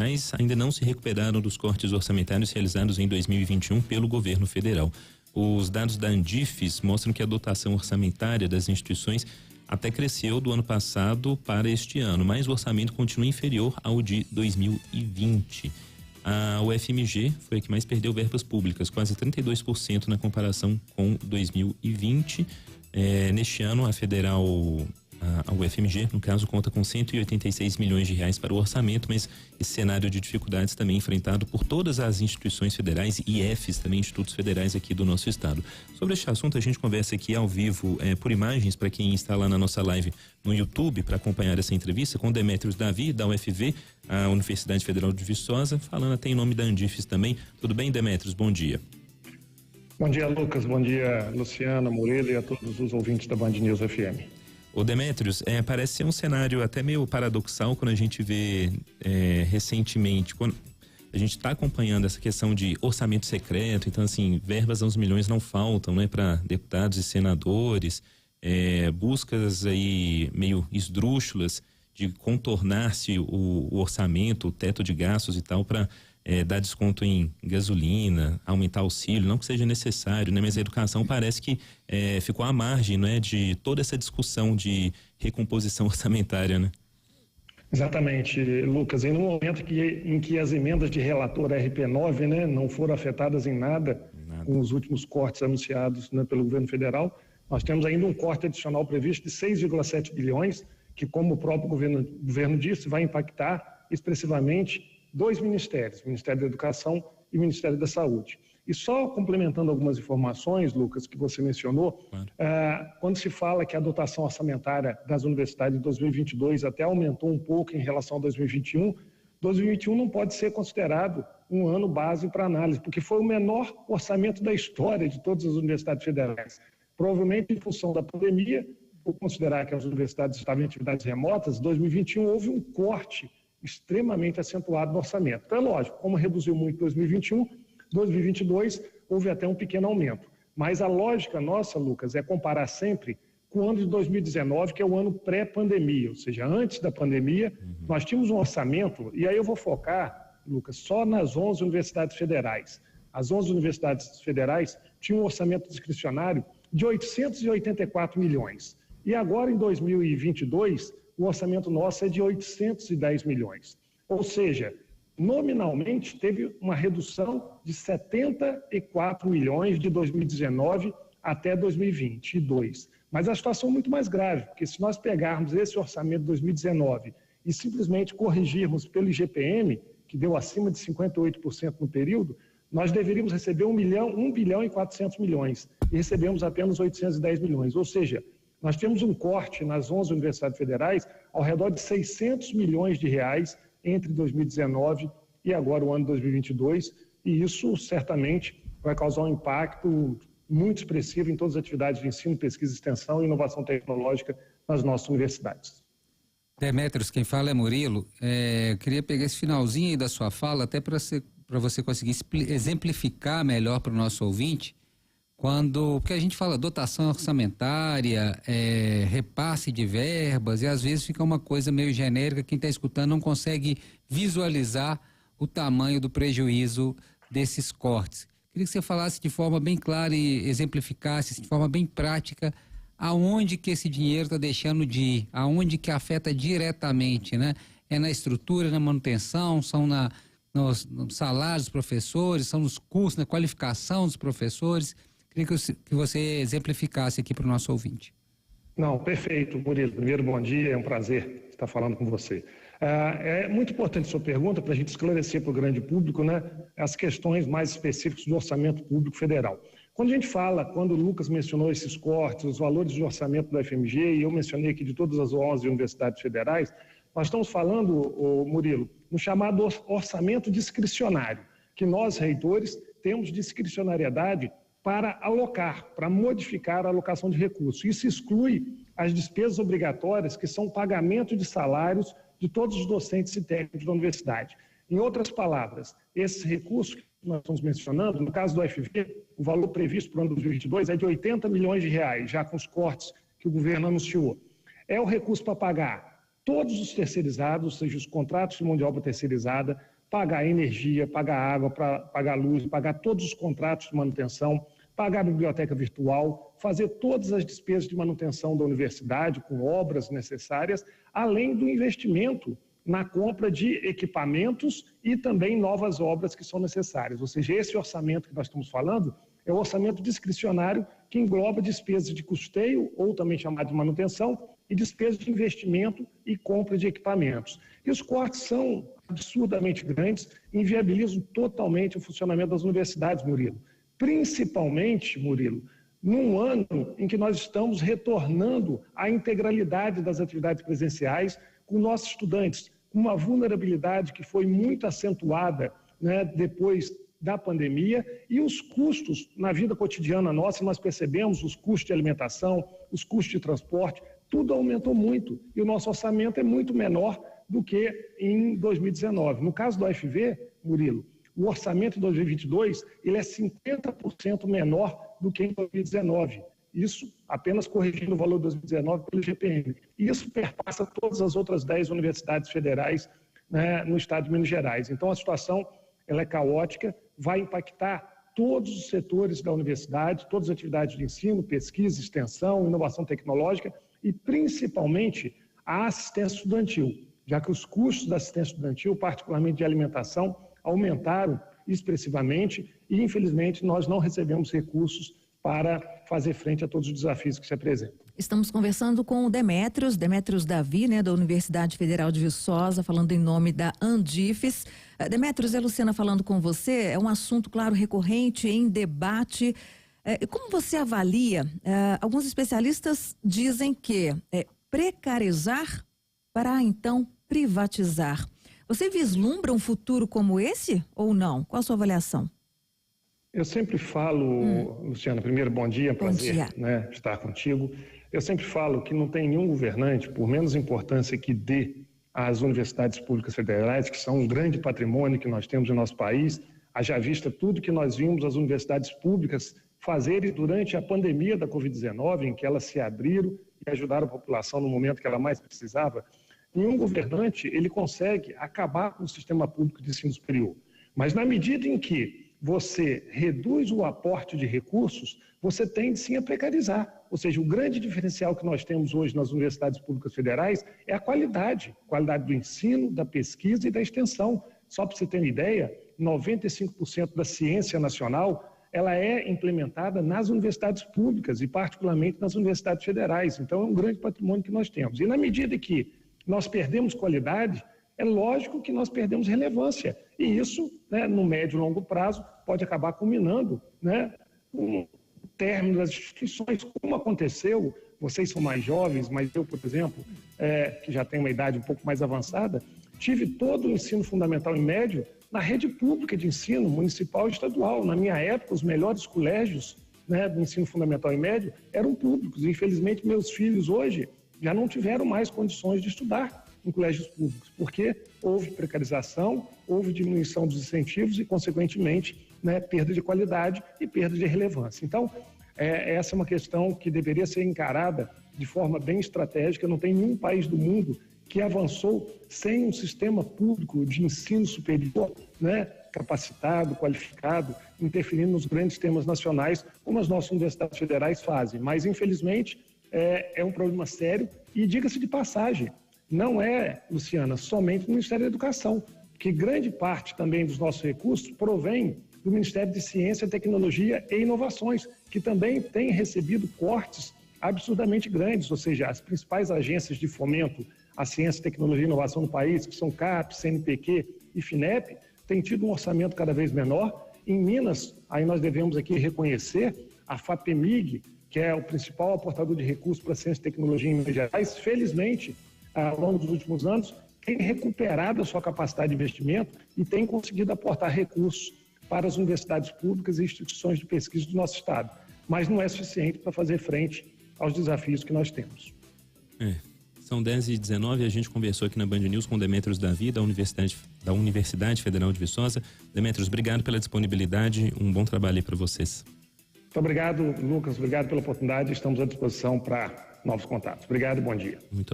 mas ainda não se recuperaram dos cortes orçamentários realizados em 2021 pelo governo federal. Os dados da Andifes mostram que a dotação orçamentária das instituições até cresceu do ano passado para este ano, mas o orçamento continua inferior ao de 2020. A UFMG foi a que mais perdeu verbas públicas, quase 32% na comparação com 2020. Neste ano, a federal, a UFMG, no caso, conta com 186 milhões de reais para o orçamento, mas esse cenário de dificuldades também enfrentado por todas as instituições federais e IFs, também institutos federais aqui do nosso estado. Sobre este assunto, a gente conversa aqui ao vivo, por imagens, para quem está lá na nossa live no YouTube para acompanhar essa entrevista com Demétrios Davi, da UFV, a Universidade Federal de Viçosa, falando até em nome da Andifes também. Tudo bem, Demétrios? Bom dia. Bom dia, Lucas. Bom dia, Luciana, Murilo e a todos os ouvintes da Band News FM. Ô Demétrios, parece ser um cenário até meio paradoxal quando a gente vê recentemente, quando a gente está acompanhando essa questão de orçamento secreto, então assim, verbas aos milhões não faltam, né, para deputados e senadores, buscas aí meio esdrúxulas de contornar-se o orçamento, o teto de gastos e tal, para dar desconto em gasolina, aumentar auxílio, não que seja necessário, né? Mas a educação parece que ficou à margem, né, de toda essa discussão de recomposição orçamentária, né? Exatamente, Lucas. E no momento em que as emendas de relator RP9, né, não foram afetadas em nada com os últimos cortes anunciados, né, pelo governo federal, nós temos ainda um corte adicional previsto de 6,7 bilhões, que, como o próprio governo disse, vai impactar expressivamente dois ministérios, o Ministério da Educação e o Ministério da Saúde. E só complementando algumas informações, Lucas, que você mencionou, claro. Quando se fala que a dotação orçamentária das universidades em 2022 até aumentou um pouco em relação a 2021, 2021 não pode ser considerado um ano base para análise, porque foi o menor orçamento da história de todas as universidades federais. Provavelmente, em função da pandemia, por considerar que as universidades estavam em atividades remotas, em 2021 houve um corte extremamente acentuado no orçamento. Então é lógico, como reduziu muito em 2021, 2022 houve até um pequeno aumento. Mas a lógica nossa, Lucas, é comparar sempre com o ano de 2019, que é o ano pré-pandemia, ou seja, antes da pandemia, nós tínhamos um orçamento, e aí eu vou focar, Lucas, só nas 11 universidades federais. As 11 universidades federais tinham um orçamento discricionário de 884 milhões. E agora, em 2022, o orçamento nosso é de 810 milhões. Ou seja, nominalmente teve uma redução de 74 milhões de 2019 até 2022. Mas a situação é muito mais grave, porque se nós pegarmos esse orçamento de 2019 e simplesmente corrigirmos pelo IGPM, que deu acima de 58% no período, nós deveríamos receber 1 bilhão e 400 milhões e recebemos apenas 810 milhões. Ou seja, nós temos um corte nas 11 universidades federais ao redor de 600 milhões de reais entre 2019 e agora o ano 2022, e isso certamente vai causar um impacto muito expressivo em todas as atividades de ensino, pesquisa, extensão e inovação tecnológica nas nossas universidades. Demétrios, quem fala é Murilo. Eu queria pegar esse finalzinho aí da sua fala até para você conseguir exemplificar melhor para o nosso ouvinte, porque a gente fala dotação orçamentária, repasse de verbas, e às vezes fica uma coisa meio genérica, quem está escutando não consegue visualizar o tamanho do prejuízo desses cortes. Queria que você falasse de forma bem clara e exemplificasse de forma bem prática aonde que esse dinheiro está deixando de ir, aonde que afeta diretamente, né? É na estrutura, na manutenção, são nos salários dos professores, são nos cursos, na qualificação dos professores. Queria que você exemplificasse aqui para o nosso ouvinte. Não, perfeito, Murilo. Primeiro, bom dia, é um prazer estar falando com você. É muito importante a sua pergunta para a gente esclarecer para o grande público, né, as questões mais específicas do orçamento público federal. Quando a gente fala, quando o Lucas mencionou esses cortes, os valores de orçamento da FMG, e eu mencionei aqui de todas as 11 universidades federais, nós estamos falando, Murilo, no chamado orçamento discricionário, que nós, reitores, temos discricionariedade para alocar, para modificar a alocação de recursos. Isso exclui as despesas obrigatórias, que são pagamento de salários de todos os docentes e técnicos da universidade. Em outras palavras, esses recursos que nós estamos mencionando, no caso do UFV, o valor previsto para o ano 2022 é de 80 milhões de reais, já com os cortes que o governo anunciou. É o recurso para pagar todos os terceirizados, ou seja, os contratos de mão de obra terceirizada, pagar energia, pagar água, pagar luz, pagar todos os contratos de manutenção, pagar a biblioteca virtual, fazer todas as despesas de manutenção da universidade com obras necessárias, além do investimento na compra de equipamentos e também novas obras que são necessárias. Ou seja, esse orçamento que nós estamos falando é o orçamento discricionário que engloba despesas de custeio, ou também chamado de manutenção, e despesas de investimento e compra de equipamentos. E os cortes são absurdamente grandes e inviabilizam totalmente o funcionamento das universidades, Murilo. Principalmente, Murilo, num ano em que nós estamos retornando à integralidade das atividades presenciais, com nossos estudantes, com uma vulnerabilidade que foi muito acentuada, né, depois da pandemia, e os custos na vida cotidiana nossa, nós percebemos os custos de alimentação, os custos de transporte, tudo aumentou muito, e o nosso orçamento é muito menor do que em 2019. No caso do UFV, Murilo, o orçamento de 2022 ele é 50% menor do que em 2019. Isso apenas corrigindo o valor de 2019 pelo IGPM. E isso perpassa todas as outras 10 universidades federais, né, no estado de Minas Gerais. Então, a situação ela é caótica, vai impactar todos os setores da universidade, todas as atividades de ensino, pesquisa, extensão, inovação tecnológica e, principalmente, a assistência estudantil, já que os custos da assistência estudantil, particularmente de alimentação, aumentaram expressivamente e, infelizmente, nós não recebemos recursos para fazer frente a todos os desafios que se apresentam. Estamos conversando com o Demétrios Davi, né, da Universidade Federal de Viçosa, falando em nome da Andifes. Demétrios, é Luciana falando com você, é um assunto, claro, recorrente, em debate. Como você avalia? Alguns especialistas dizem que precarizar para, então, privatizar. Você vislumbra um futuro como esse ou não? Qual a sua avaliação? Eu sempre falo, Luciana, primeiro, bom dia, prazer, dia. Né, estar contigo. Eu sempre falo que não tem nenhum governante, por menos importância que dê às universidades públicas federais, que são um grande patrimônio que nós temos no nosso país, haja vista tudo que nós vimos as universidades públicas fazerem durante a pandemia da Covid-19, em que elas se abriram e ajudaram a população no momento que ela mais precisava. Nenhum governante ele consegue acabar com o sistema público de ensino superior. Mas na medida em que você reduz o aporte de recursos, você tende sim a precarizar. Ou seja, o grande diferencial que nós temos hoje nas universidades públicas federais é a qualidade do ensino, da pesquisa e da extensão. Só para você ter uma ideia, 95% da ciência nacional ela é implementada nas universidades públicas e particularmente nas universidades federais. Então é um grande patrimônio que nós temos. E na medida que nós perdemos qualidade, é lógico que nós perdemos relevância. E isso, né, no médio e longo prazo, pode acabar culminando, né, com o término das instituições, como aconteceu. Vocês são mais jovens, mas eu, por exemplo, que já tenho uma idade um pouco mais avançada, tive todo o ensino fundamental e médio na rede pública de ensino municipal e estadual. Na minha época, os melhores colégios, né, do ensino fundamental e médio eram públicos. Infelizmente, meus filhos hoje já não tiveram mais condições de estudar em colégios públicos, porque houve precarização, houve diminuição dos incentivos e, consequentemente, né, perda de qualidade e perda de relevância. Então, essa é uma questão que deveria ser encarada de forma bem estratégica. Não tem nenhum país do mundo que avançou sem um sistema público de ensino superior, né, capacitado, qualificado, interferindo nos grandes temas nacionais, como as nossas universidades federais fazem. Mas, infelizmente, é um problema sério e, diga-se de passagem, não é, Luciana, somente do Ministério da Educação, que grande parte também dos nossos recursos provém do Ministério de Ciência, Tecnologia e Inovações, que também tem recebido cortes absurdamente grandes, ou seja, as principais agências de fomento à ciência, tecnologia e inovação no país, que são CAPES, CNPq e FINEP, têm tido um orçamento cada vez menor. Em Minas, aí nós devemos aqui reconhecer a FAPEMIG, que é o principal aportador de recursos para a ciência e tecnologia em Minas Gerais. Felizmente, ao longo dos últimos anos, tem recuperado a sua capacidade de investimento e tem conseguido aportar recursos para as universidades públicas e instituições de pesquisa do nosso estado. Mas não é suficiente para fazer frente aos desafios que nós temos. São 10h19 e a gente conversou aqui na Band News com o Demétrios Davi, da Universidade Federal de Viçosa. Demétrios, obrigado pela disponibilidade, um bom trabalho aí para vocês. Muito obrigado, Lucas, obrigado pela oportunidade, estamos à disposição para novos contatos. Obrigado e bom dia. Muito